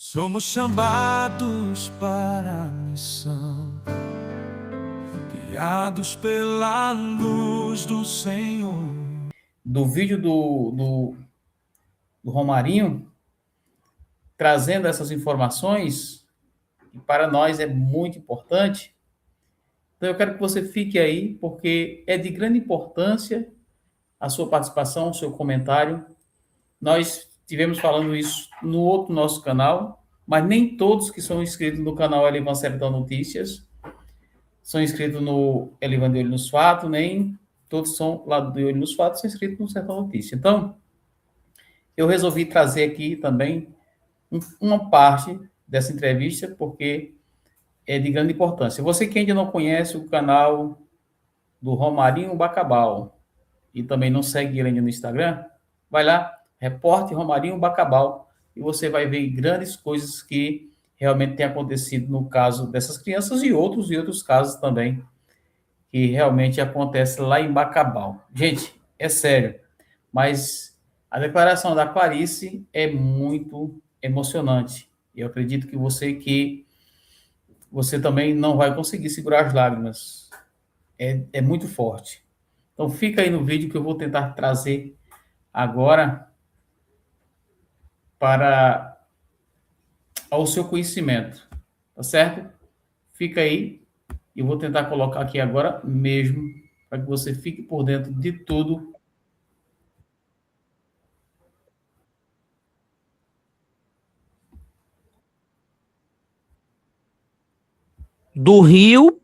Somos chamados para a missão, guiados pela luz do Senhor. Do vídeo do Romarinho, trazendo essas informações, que para nós é muito importante. Então eu quero que você fique aí, porque é de grande importância a sua participação, o seu comentário. Nós tivemos falando isso no outro nosso canal, mas nem todos que são inscritos no canal Elivan Sertão Notícias são inscritos no Elivan de Olho nos Fatos, nem todos são lá do Olho nos Fatos, são inscritos no Sertão Notícias. Então, eu resolvi trazer aqui também uma parte dessa entrevista, porque é de grande importância. Você que ainda não conhece o canal do Romarinho Bacabal e também não segue ele ainda no Instagram, vai lá, Repórter Romarinho Bacabal, e você vai ver grandes coisas que realmente têm acontecido no caso dessas crianças e outros casos também que realmente acontecem lá em Bacabal. Gente, é sério, mas a declaração da Clarice é muito emocionante. E eu acredito que você também não vai conseguir segurar as lágrimas. É muito forte. Então fica aí no vídeo que eu vou tentar trazer agora para ao seu conhecimento, tá certo? Fica aí e eu vou tentar colocar aqui agora mesmo para que você fique por dentro de tudo. Do rio,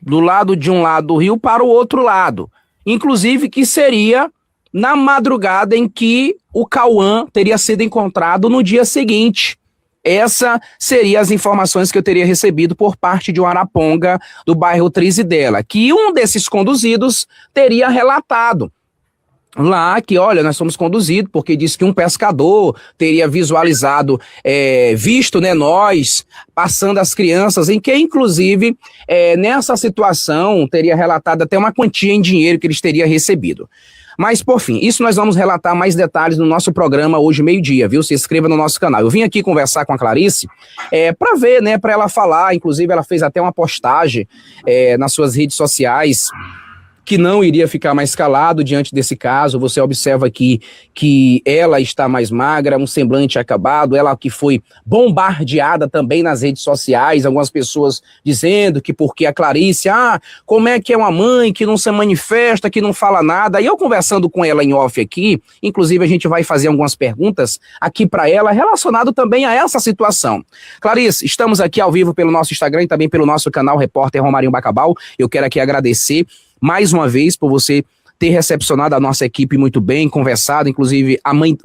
do lado de um lado do rio para o outro lado. Inclusive que seria na madrugada em que o Cauã teria sido encontrado no dia seguinte. Essa seria as informações que eu teria recebido por parte de um Araponga do bairro Trizidela, que um desses conduzidos teria relatado lá que, olha, nós fomos conduzidos porque disse que um pescador teria visualizado, visto, né, nós passando as crianças, em que, inclusive, nessa situação, teria relatado até uma quantia em dinheiro que eles teriam recebido. Mas, por fim, isso nós vamos relatar mais detalhes no nosso programa hoje, meio-dia, viu? Se inscreva no nosso canal. Eu vim aqui conversar com a Clarice para ver, né, para ela falar, inclusive ela fez até uma postagem nas suas redes sociais, que não iria ficar mais calado diante desse caso. Você observa aqui que ela está mais magra, um semblante acabado, ela que foi bombardeada também nas redes sociais, algumas pessoas dizendo que porque a Clarice, como é que é uma mãe que não se manifesta, que não fala nada. E eu conversando com ela em off aqui, inclusive a gente vai fazer algumas perguntas aqui para ela, relacionado também a essa situação. Clarice, estamos aqui ao vivo pelo nosso Instagram e também pelo nosso canal Repórter Romarinho Bacabal. Eu quero aqui agradecer mais uma vez por você ter recepcionado a nossa equipe muito bem, conversado, inclusive a mãe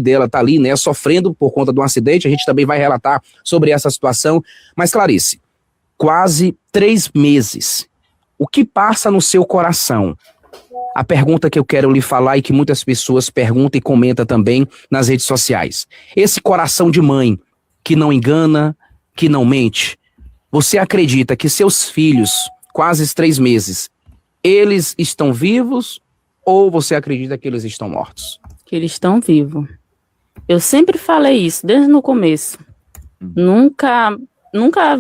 dela tá ali, né, sofrendo por conta de um acidente. A gente também vai relatar sobre essa situação. Mas, Clarice, quase 3 meses, o que passa no seu coração? A pergunta que eu quero lhe falar e que muitas pessoas perguntam e comentam também nas redes sociais. Esse coração de mãe que não engana, que não mente, você acredita que seus filhos, quase 3 meses, eles estão vivos ou você acredita que eles estão mortos? Que eles estão vivos. Eu sempre falei isso, desde o começo. Nunca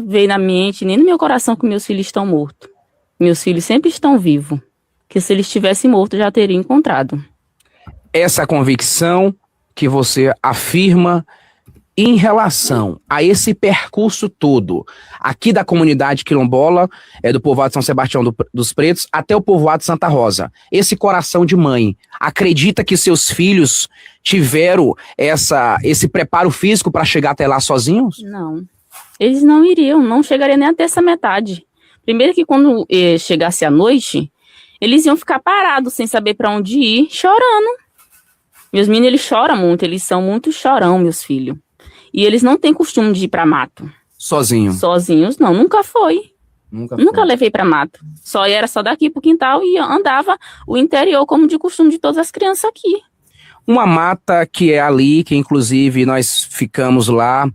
veio na minha mente, nem no meu coração, que meus filhos estão mortos. Meus filhos sempre estão vivos. Que se eles estivessem mortos, já teria encontrado. Essa convicção que você afirma em relação a esse percurso todo, aqui da comunidade quilombola, do povoado de São Sebastião dos Pretos, até o povoado de Santa Rosa, esse coração de mãe, acredita que seus filhos tiveram esse preparo físico para chegar até lá sozinhos? Não. Eles não iriam, não chegariam nem até essa metade. Primeiro que quando chegasse a noite, eles iam ficar parados, sem saber para onde ir, chorando. Meus meninos, eles choram muito, eles são muito chorão, meus filhos. E eles não têm costume de ir para mato. Sozinho? Sozinhos, não. Nunca foi. Nunca foi. Levei para mato. Era só daqui pro quintal e andava o interior como de costume de todas as crianças aqui. Uma mata que é ali, que inclusive nós ficamos lá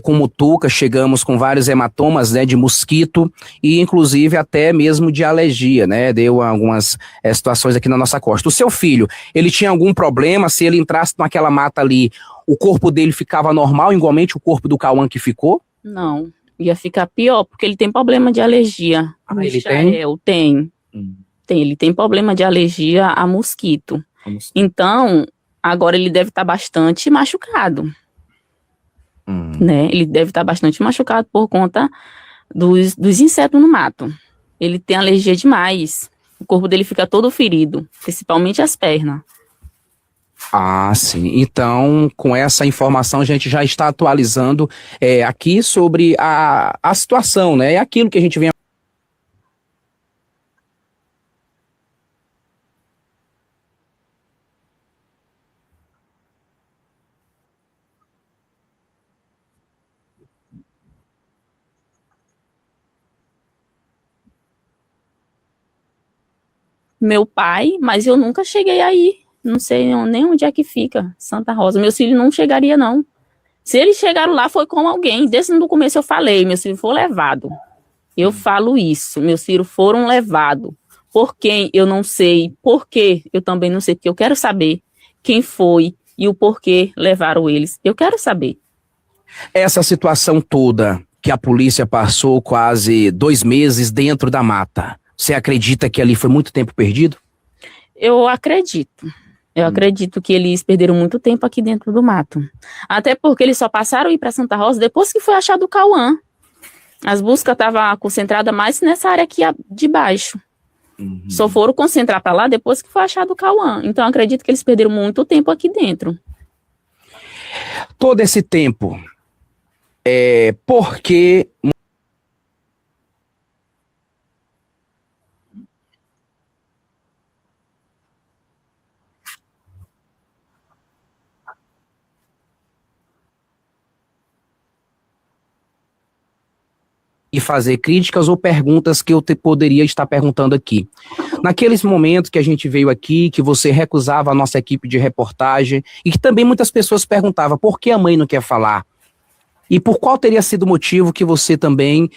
com mutuca, chegamos com vários hematomas, né, de mosquito e inclusive até mesmo de alergia, né, deu algumas situações aqui na nossa costa. O seu filho, ele tinha algum problema se ele entrasse naquela mata ali? o corpo dele ficava normal, igualmente o corpo do Cauã que ficou? Não, ia ficar pior, porque ele tem problema de alergia. Ah, O ele tem? Michael tem. Ele tem problema de alergia a mosquito. Então, agora ele deve estar bastante machucado, né? Ele deve estar bastante machucado por conta dos insetos no mato. Ele tem alergia demais. O corpo dele fica todo ferido, principalmente as pernas. Ah, sim. Então, com essa informação, a gente já está atualizando aqui sobre a situação, né? É aquilo que a gente vem. Meu pai, mas eu nunca cheguei aí. Não sei nem onde é que fica Santa Rosa. Meus filhos não chegariam, não. Se eles chegaram lá, foi com alguém. Desde no começo eu falei, meus filhos foram levados. Eu falo isso, meus filhos foram levados. Por quem, eu não sei. Por quê, eu também não sei. Porque eu quero saber quem foi e o porquê levaram eles. Eu quero saber. Essa situação toda que a polícia passou quase 2 meses dentro da mata, você acredita que ali foi muito tempo perdido? Eu acredito. Eu acredito que eles perderam muito tempo aqui dentro do mato. Até porque eles só passaram a ir para Santa Rosa depois que foi achado o Cauã. As buscas estavam concentradas mais nessa área aqui de baixo. Só foram concentrar para lá depois que foi achado o Cauã. Então, eu acredito que eles perderam muito tempo aqui dentro. Todo esse tempo, por que e fazer críticas ou perguntas que eu poderia estar perguntando aqui. Naqueles momentos que a gente veio aqui, que você recusava a nossa equipe de reportagem, e que também muitas pessoas perguntavam por que a mãe não quer falar? E por qual teria sido o motivo que você também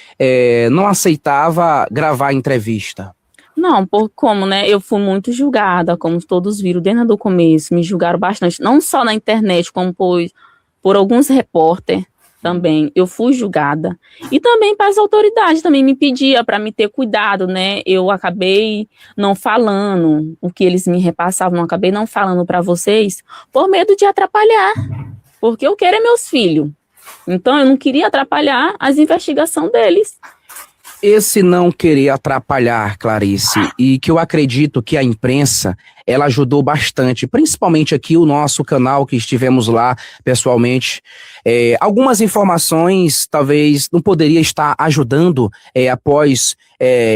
não aceitava gravar a entrevista? Não, por como, né? Eu fui muito julgada, como todos viram desde o começo, me julgaram bastante, não só na internet, como por alguns repórteres também. Eu fui julgada. E também para as autoridades também me pedia para me ter cuidado, né? Eu acabei não falando o que eles me repassavam, não acabei não falando para vocês por medo de atrapalhar, porque eu quero é meus filhos. Então eu não queria atrapalhar as investigações deles. Esse não querer atrapalhar, Clarice, e que eu acredito que a imprensa, ela ajudou bastante, principalmente aqui o nosso canal que estivemos lá pessoalmente. Algumas informações talvez não poderia estar ajudando após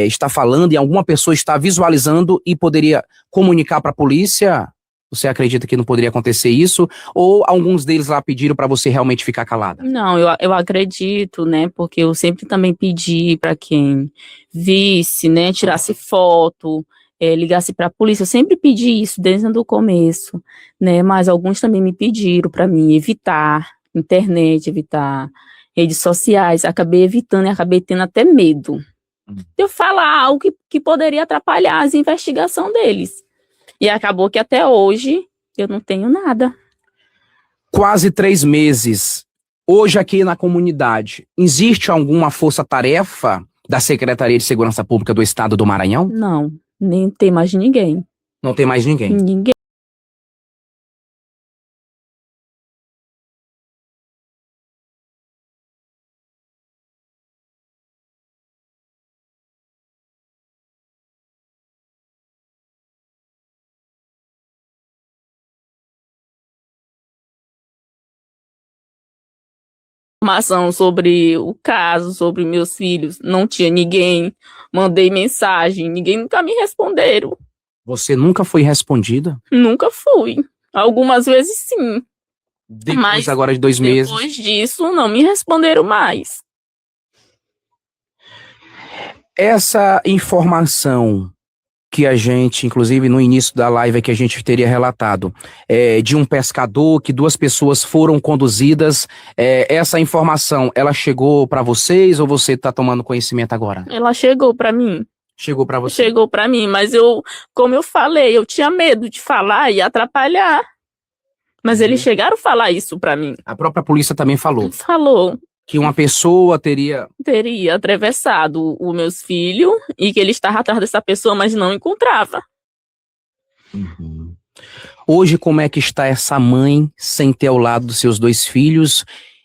estar falando e alguma pessoa estar visualizando e poderia comunicar para a polícia. Você acredita que não poderia acontecer isso? Ou alguns deles lá pediram para você realmente ficar calada? Não, eu acredito, né? Porque eu sempre também pedi para quem visse, né? Tirasse foto, ligasse para a polícia. Eu sempre pedi isso desde o começo, né? Mas alguns também me pediram para mim evitar internet, evitar redes sociais. Acabei evitando e acabei tendo até medo de eu falar algo que poderia atrapalhar as investigações deles. E acabou que até hoje eu não tenho nada. Quase 3 meses. Hoje aqui na comunidade, existe alguma força-tarefa da Secretaria de Segurança Pública do Estado do Maranhão? Não, nem tem mais ninguém. Não tem mais ninguém. Ninguém. Informação sobre o caso, sobre meus filhos, não tinha ninguém. Mandei mensagem, ninguém nunca me responderam. Você nunca foi respondida? Nunca fui. Algumas vezes sim. Depois Mas agora de 2 meses. Depois disso, não me responderam mais. Essa informação que a gente, inclusive no início da live que a gente teria relatado, de um pescador, que 2 pessoas foram conduzidas, essa informação, ela chegou para vocês ou você está tomando conhecimento agora? Ela chegou para mim. Chegou para você? Chegou para mim, mas como eu falei, eu tinha medo de falar e atrapalhar. Mas eles chegaram a falar isso pra mim. A própria polícia também falou Falou. que uma pessoa teria... Teria atravessado os meus filhos e que ele estava atrás dessa pessoa, mas não encontrava. Hoje, como é que está essa mãe sem ter ao lado dos seus 2 filhos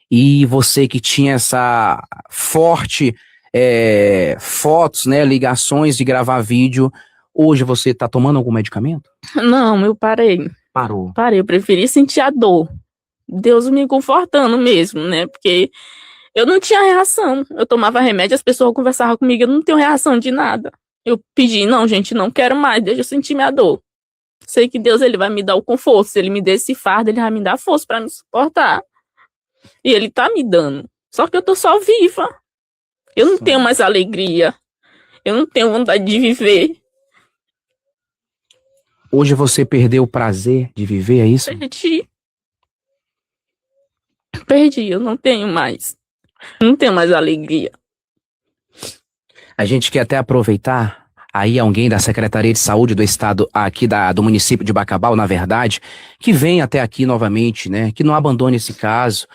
e você que tinha essa forte fotos, né, ligações de gravar vídeo, hoje você está tomando algum medicamento? Não, eu parei. Parou. Parei, eu preferi sentir a dor. Deus me confortando mesmo, né? Porque eu não tinha reação. Eu tomava remédio, as pessoas conversavam comigo, eu não tenho reação de nada. Eu pedi, não, gente, não quero mais, deixa eu sentir minha dor. Sei que Deus, ele vai me dar o conforto. Se ele me der esse fardo, ele vai me dar força para me suportar. E ele tá me dando. Só que eu tô só viva. Eu não tenho mais alegria. Eu não tenho vontade de viver. Hoje você perdeu o prazer de viver, é isso? Perdi, eu não tenho mais. Não tenho mais alegria. A gente quer até aproveitar aí alguém da Secretaria de Saúde do Estado, aqui do município de Bacabal, na verdade, que venha até aqui novamente, né? Que não abandone esse caso,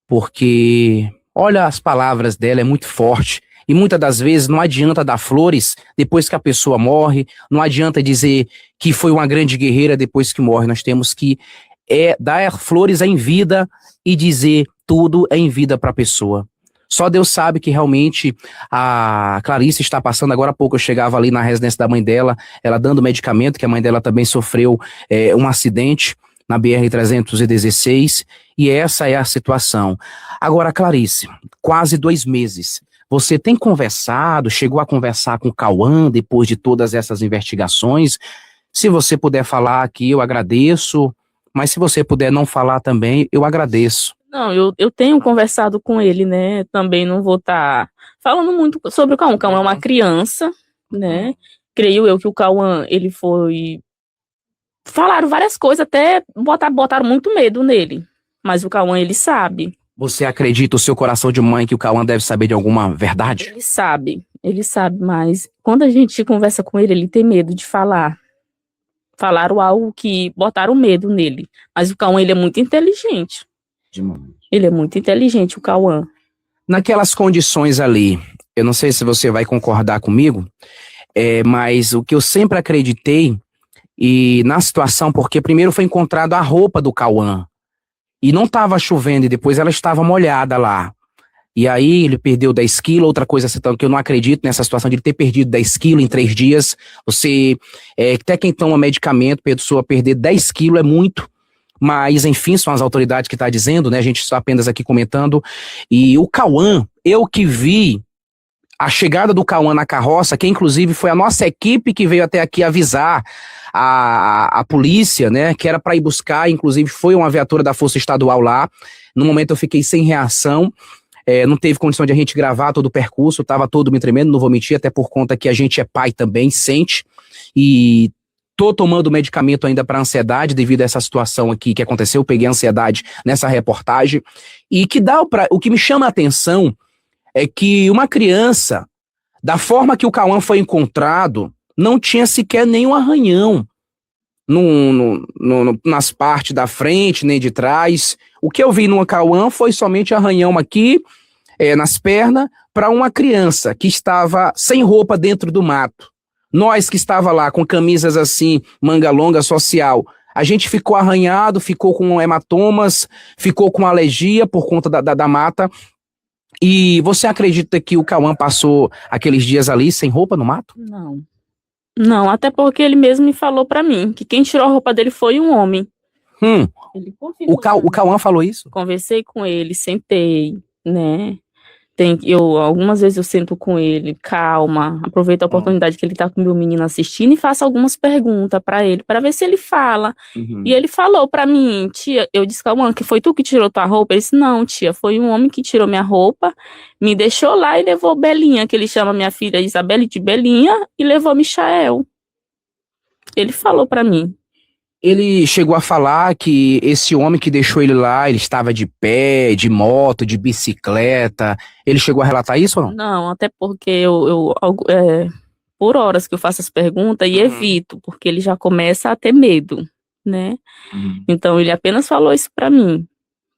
porque, olha, as palavras dela é muito forte. E muitas das vezes não adianta dar flores depois que a pessoa morre, não adianta dizer que foi uma grande guerreira depois que morre. Nós temos que dar flores em vida e dizer tudo em vida para a pessoa. Só Deus sabe que realmente a Clarice está passando. Agora há pouco eu chegava ali na residência da mãe dela, ela dando medicamento, que a mãe dela também sofreu um acidente na BR-316, e essa é a situação. Agora, Clarice, quase 2 meses. Você tem conversado, chegou a conversar com o Cauã depois de todas essas investigações? Se você puder falar aqui, eu agradeço, mas se você puder não falar também, eu agradeço. Não, eu tenho conversado com ele, né? Também não vou estar falando muito sobre o Cauã. O Cauã é uma criança, né? Creio eu que o Cauã, ele foi... Falaram várias coisas, até botaram muito medo nele. Mas o Cauã, ele sabe. Você acredita, o seu coração de mãe, que o Cauã deve saber de alguma verdade? Ele sabe, mas quando a gente conversa com ele tem medo de falar. Falaram algo que botaram medo nele. Mas o Cauã, ele é muito inteligente. Ele é muito inteligente, o Cauã. Naquelas condições ali, eu não sei se você vai concordar comigo, mas o que eu sempre acreditei, e na situação, porque primeiro foi encontrado a roupa do Cauã, e não estava chovendo, e depois ela estava molhada lá. E aí ele perdeu 10 quilos, outra coisa que eu não acredito nessa situação de ele ter perdido 10 quilos em 3 dias. Você, até quem toma medicamento, pessoa perder 10 quilos é muito, mas enfim, são as autoridades que estão dizendo, né? A gente está apenas aqui comentando. E o Cauã, eu que vi a chegada do Cauã na carroça, que inclusive foi a nossa equipe que veio até aqui avisar a polícia, né, que era para ir buscar, inclusive foi uma viatura da Força Estadual lá. No momento eu fiquei sem reação, não teve condição de a gente gravar todo o percurso, estava todo me tremendo, não vou mentir, até por conta que a gente é pai também, sente, e tô tomando medicamento ainda para ansiedade devido a essa situação aqui que aconteceu. Eu peguei ansiedade nessa reportagem, e o que me chama a atenção é que uma criança, da forma que o Cauã foi encontrado, não tinha sequer nenhum arranhão nas partes da frente, nem de trás. O que eu vi no Cauã foi somente arranhão aqui, nas pernas, para uma criança que estava sem roupa dentro do mato. Nós que estava lá com camisas assim, manga longa, social, a gente ficou arranhado, ficou com hematomas, ficou com alergia por conta da mata. E você acredita que o Cauã passou aqueles dias ali sem roupa no mato? Não, até porque ele mesmo me falou pra mim que quem tirou a roupa dele foi um homem. Ele o Cauã falou isso? Conversei com ele, sentei, né? Algumas vezes eu sento com ele, calma, aproveito a oportunidade que ele tá com o meu menino assistindo e faço algumas perguntas pra ele, pra ver se ele fala. E ele falou pra mim, tia, eu disse, Cauã, que foi tu que tirou tua roupa? Ele disse, não, tia, foi um homem que tirou minha roupa, me deixou lá e levou Belinha, que ele chama minha filha Isabelle de Belinha, e levou Michael. Ele falou pra mim. Ele chegou a falar que esse homem que deixou ele lá, ele estava de pé, de moto, de bicicleta. Ele chegou a relatar isso ou não? Não, até porque por horas que eu faço as perguntas e evito, porque ele já começa a ter medo. né? Então ele apenas falou isso pra mim,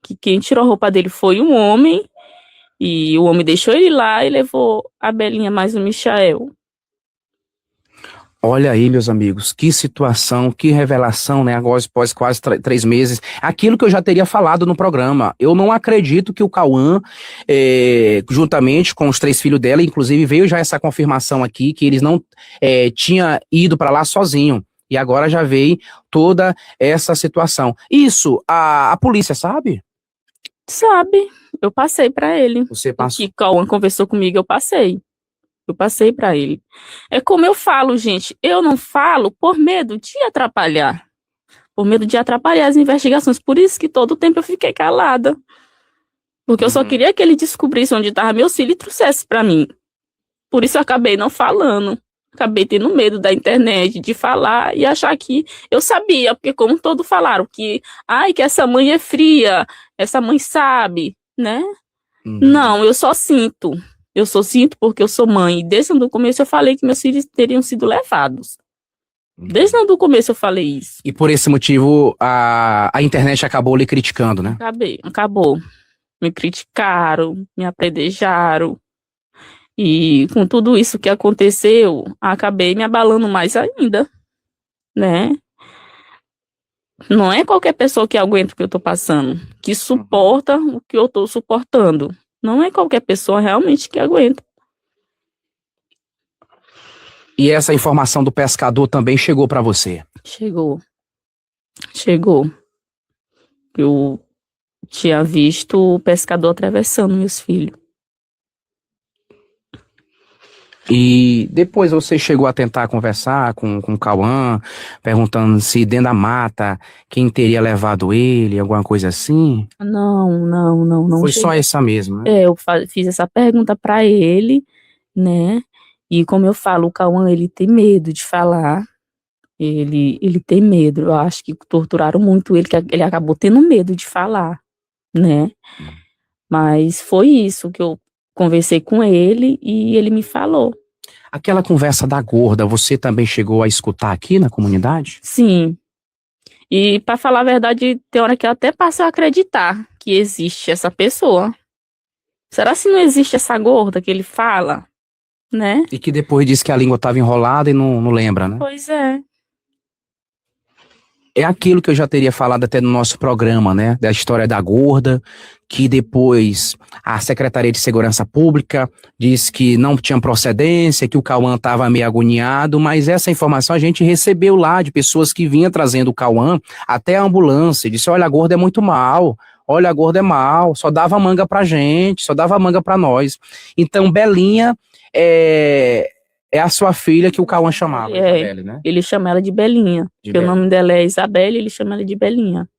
que quem tirou a roupa dele foi um homem, e o homem deixou ele lá e levou a Belinha mais o Michael. Olha aí, meus amigos, que situação, que revelação, né? Agora, após quase 3 meses. Aquilo que eu já teria falado no programa. Eu não acredito que o Cauã, juntamente com os 3 filhos dela, inclusive veio já essa confirmação aqui, que eles não tinham ido para lá sozinho. E agora já veio toda essa situação. Isso, a polícia sabe? Sabe, eu passei pra ele. Você O passou. que Cauã conversou comigo, eu passei. Eu passei pra ele. É como eu falo, gente, eu não falo por medo de atrapalhar. Por medo de atrapalhar as investigações. Por isso que todo o tempo eu fiquei calada. Porque eu só queria que ele descobrisse onde estavam meus filhos e trouxesse pra mim. Por isso eu acabei não falando. Acabei tendo medo da internet, de falar e achar que eu sabia, porque como todos falaram, que essa mãe é fria, essa mãe sabe, né? Não, eu só sinto. Eu só sinto porque eu sou mãe. E desde o começo eu falei que meus filhos teriam sido levados. Desde o começo eu falei isso. E por esse motivo a internet acabou lhe criticando, né? Acabou. Me criticaram, me apedrejaram. E com tudo isso que aconteceu, acabei me abalando mais ainda, né? Não é qualquer pessoa que aguenta o que eu tô passando, que suporta o que eu tô suportando. Não é qualquer pessoa realmente que aguenta. E essa informação do pescador também chegou para você? Chegou. Eu tinha visto o pescador atravessando meus filhos. E depois você chegou a tentar conversar com o Cauã, perguntando se dentro da mata, quem teria levado ele, alguma coisa assim? Não. Foi só essa mesmo, né? Eu fiz essa pergunta para ele, né? E como eu falo, o Cauã, ele tem medo de falar. Ele tem medo. Eu acho que torturaram muito ele, que ele acabou tendo medo de falar, né? Mas foi isso que eu conversei com ele e ele me falou. Aquela conversa da gorda, você também chegou a escutar aqui na comunidade? Sim. E para falar a verdade, tem hora que eu até passo a acreditar que existe essa pessoa. Será se não existe essa gorda que ele fala, né? E que depois disse que a língua estava enrolada e não lembra, né? Pois é. É aquilo que eu já teria falado até no nosso programa, né? Da história da gorda, que depois a Secretaria de Segurança Pública disse que não tinha procedência, que o Cauã estava meio agoniado, mas essa informação a gente recebeu lá de pessoas que vinham trazendo o Cauã até a ambulância. Disse, olha, a gorda é muito mal, olha, a gorda é mal, só dava manga pra gente, só dava manga pra nós. Então, Belinha é a sua filha que o Cauã chamava, Isabelle, né? Ele chama ela de Belinha. Porque o nome dela é Isabelle, ele chama ela de Belinha.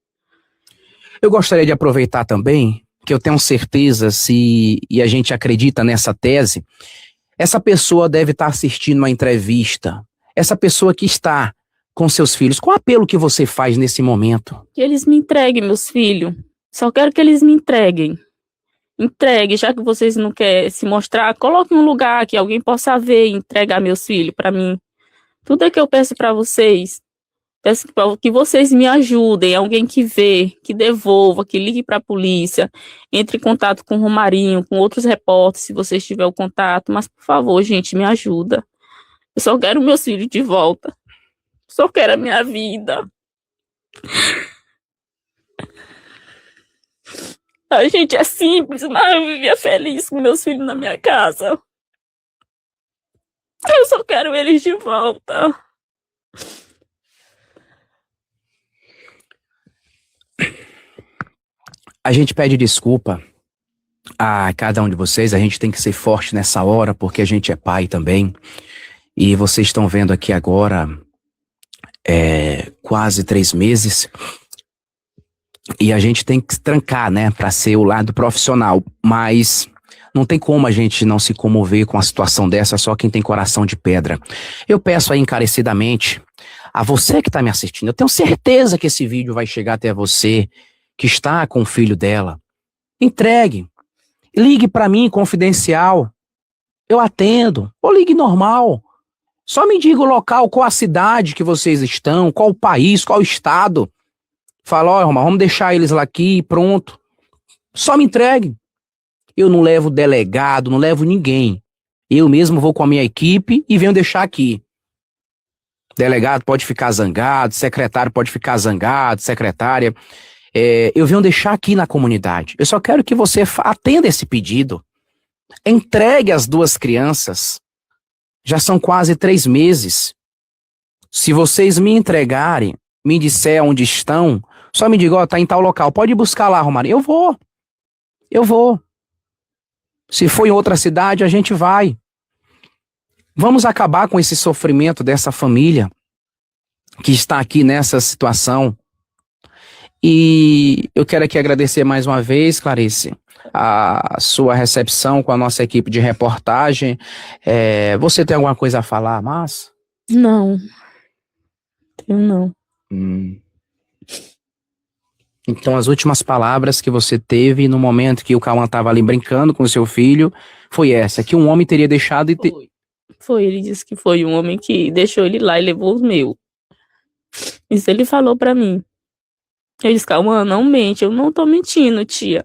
Eu gostaria de aproveitar também, que eu tenho certeza, e a gente acredita nessa tese, essa pessoa deve estar assistindo uma entrevista, essa pessoa que está com seus filhos, qual apelo que você faz nesse momento? Que eles me entreguem, meus filhos. Só quero que eles me entreguem. Entregue, já que vocês não querem se mostrar, coloque um lugar que alguém possa ver e entregar meus filhos para mim. Tudo é que eu peço para vocês. Peço que vocês me ajudem, alguém que vê, que devolva, que ligue para a polícia, entre em contato com o Romarinho, com outros repórteres, se vocês tiverem o contato. Mas, por favor, gente, me ajuda. Eu só quero meus filhos de volta. Só quero a minha vida. A gente é simples, mas eu vivia feliz com meus filhos na minha casa. Eu só quero eles de volta. A gente pede desculpa a cada um de vocês, a gente tem que ser forte nessa hora, porque a gente é pai também. E vocês estão vendo aqui agora, quase 3 meses, e a gente tem que se trancar, né, para ser o lado profissional, mas não tem como a gente não se comover com a situação dessa, só quem tem coração de pedra. Eu peço aí encarecidamente a você que está me assistindo, eu tenho certeza que esse vídeo vai chegar até você, que está com o filho dela. Entregue, ligue para mim confidencial, eu atendo, ou ligue normal. Só me diga o local, qual a cidade que vocês estão, qual o país, qual o estado. Fala, ó, Romário, vamos deixar eles lá aqui e pronto. Só me entregue. Eu não levo delegado, não levo ninguém. Eu mesmo vou com a minha equipe e venho deixar aqui. Delegado pode ficar zangado, secretário pode ficar zangado, secretária. Eu venho deixar aqui na comunidade. Eu só quero que você atenda esse pedido. Entregue as 2 crianças. Já são quase 3 meses. Se vocês me entregarem, me disser onde estão, só me diga, ó, tá em tal local. Pode buscar lá, Romário. Eu vou. Eu vou. Se for em outra cidade, a gente vai. Vamos acabar com esse sofrimento dessa família que está aqui nessa situação. E eu quero aqui agradecer mais uma vez, Clarice, a sua recepção com a nossa equipe de reportagem. Você tem alguma coisa a falar, mas? Não, tenho não. Então, as últimas palavras que você teve no momento que o Cauã estava ali brincando com o seu filho foi essa, que um homem teria deixado e... Foi, ele disse que foi um homem que deixou ele lá e levou os meus. Isso ele falou pra mim. Eu disse, Cauã, não mente, eu não tô mentindo, tia.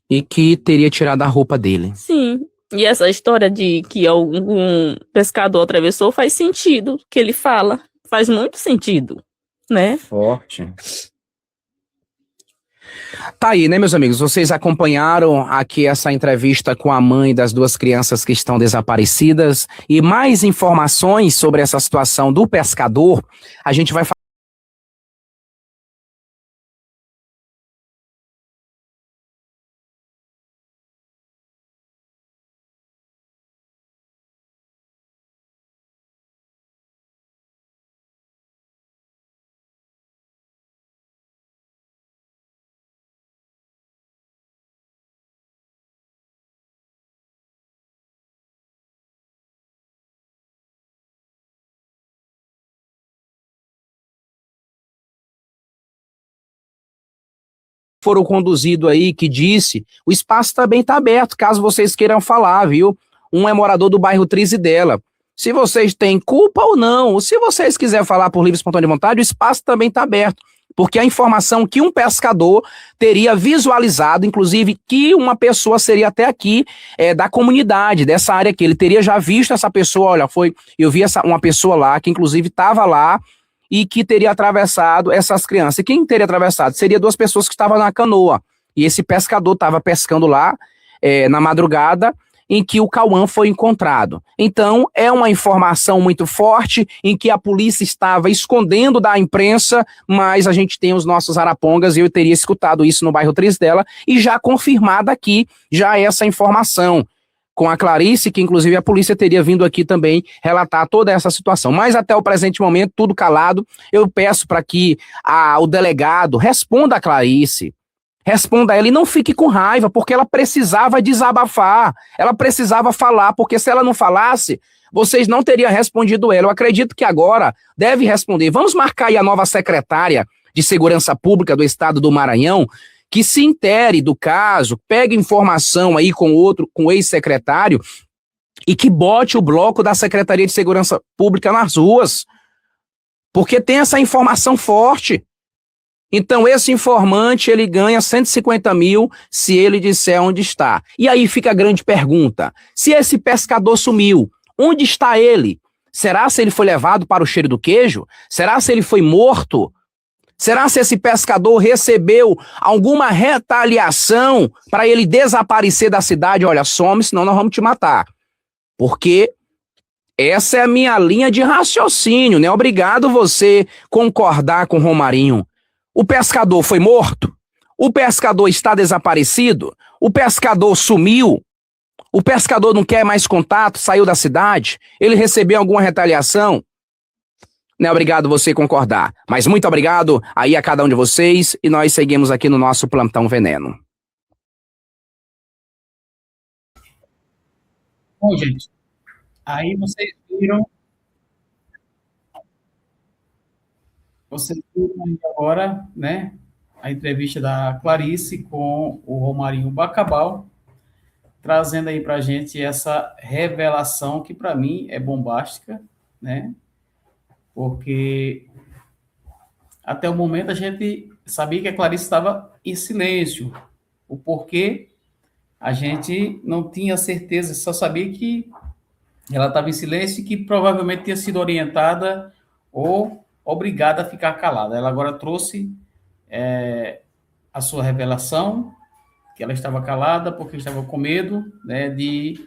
E que teria tirado a roupa dele. Sim, e essa história de que algum pescador atravessou faz sentido, que ele fala, faz muito sentido, né? Forte. Tá aí, né, meus amigos? Vocês acompanharam aqui essa entrevista com a mãe das 2 crianças que estão desaparecidas. E mais informações sobre essa situação do pescador, a gente vai foram conduzido aí, que disse, o espaço também está aberto, caso vocês queiram falar, viu? Um é morador do bairro Trizidela. Se vocês têm culpa ou não, ou se vocês quiserem falar por livre e espontânea vontade, o espaço também está aberto. Porque a informação que um pescador teria visualizado, inclusive que uma pessoa seria até aqui da comunidade, dessa área aqui, ele teria já visto essa pessoa, olha, eu vi uma pessoa lá, que inclusive estava lá, e que teria atravessado essas crianças. E quem teria atravessado? Seria 2 pessoas que estavam na canoa. E esse pescador estava pescando lá na madrugada em que o Cauã foi encontrado. Então, é uma informação muito forte em que a polícia estava escondendo da imprensa, mas a gente tem os nossos arapongas e eu teria escutado isso no bairro Trizidela e já confirmada aqui já essa informação. Com a Clarice, que inclusive a polícia teria vindo aqui também relatar toda essa situação. Mas até o presente momento, tudo calado. Eu peço para que o delegado responda a Clarice, responda a ela e não fique com raiva, porque ela precisava desabafar, ela precisava falar, porque se ela não falasse, vocês não teriam respondido ela. Eu acredito que agora deve responder. Vamos marcar aí a nova secretária de Segurança Pública do Estado do Maranhão, que se intere do caso, pegue informação aí com o ex-secretário e que bote o bloco da Secretaria de Segurança Pública nas ruas, porque tem essa informação forte. Então esse informante, ele ganha 150 mil se ele disser onde está. E aí fica a grande pergunta, se esse pescador sumiu, onde está ele? Será se ele foi levado para o cheiro do queijo? Será se ele foi morto? Será se esse pescador recebeu alguma retaliação para ele desaparecer da cidade? Olha, some, senão nós vamos te matar. Porque essa é a minha linha de raciocínio, né? Obrigado você concordar com o Romarinho. O pescador foi morto? O pescador está desaparecido? O pescador sumiu? O pescador não quer mais contato, saiu da cidade? Ele recebeu alguma retaliação? Não é obrigado você concordar, mas muito obrigado aí a cada um de vocês e nós seguimos aqui no nosso Plantão Veneno. Bom, gente, aí vocês viram aí agora, né, a entrevista da Clarice com o Romarinho Bacabal, trazendo aí para a gente essa revelação que, para mim, é bombástica, né? Porque até o momento a gente sabia que a Clarice estava em silêncio. O porquê a gente não tinha certeza, só sabia que ela estava em silêncio e que provavelmente tinha sido orientada ou obrigada a ficar calada. Ela agora trouxe a sua revelação, que ela estava calada porque estava com medo, né, de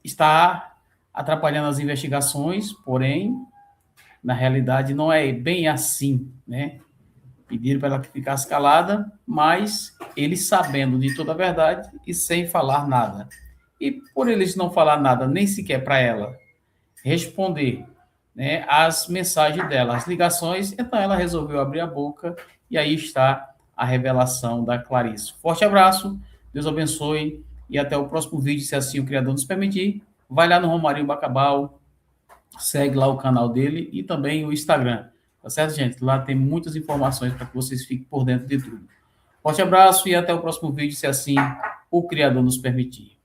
estar atrapalhando as investigações, porém, na realidade, não é bem assim, né? Pediram para ela que ficasse calada, mas eles sabendo de toda a verdade e sem falar nada. E por eles não falar nada, nem sequer para ela responder, né, as mensagens dela, as ligações, então ela resolveu abrir a boca e aí está a revelação da Clarice. Forte abraço, Deus abençoe e até o próximo vídeo, se assim o Criador nos permitir. Vai lá no Romarinho Bacabal, segue lá o canal dele e também o Instagram. Tá certo, gente? Lá tem muitas informações para que vocês fiquem por dentro de tudo. Forte abraço e até o próximo vídeo, se assim o Criador nos permitir.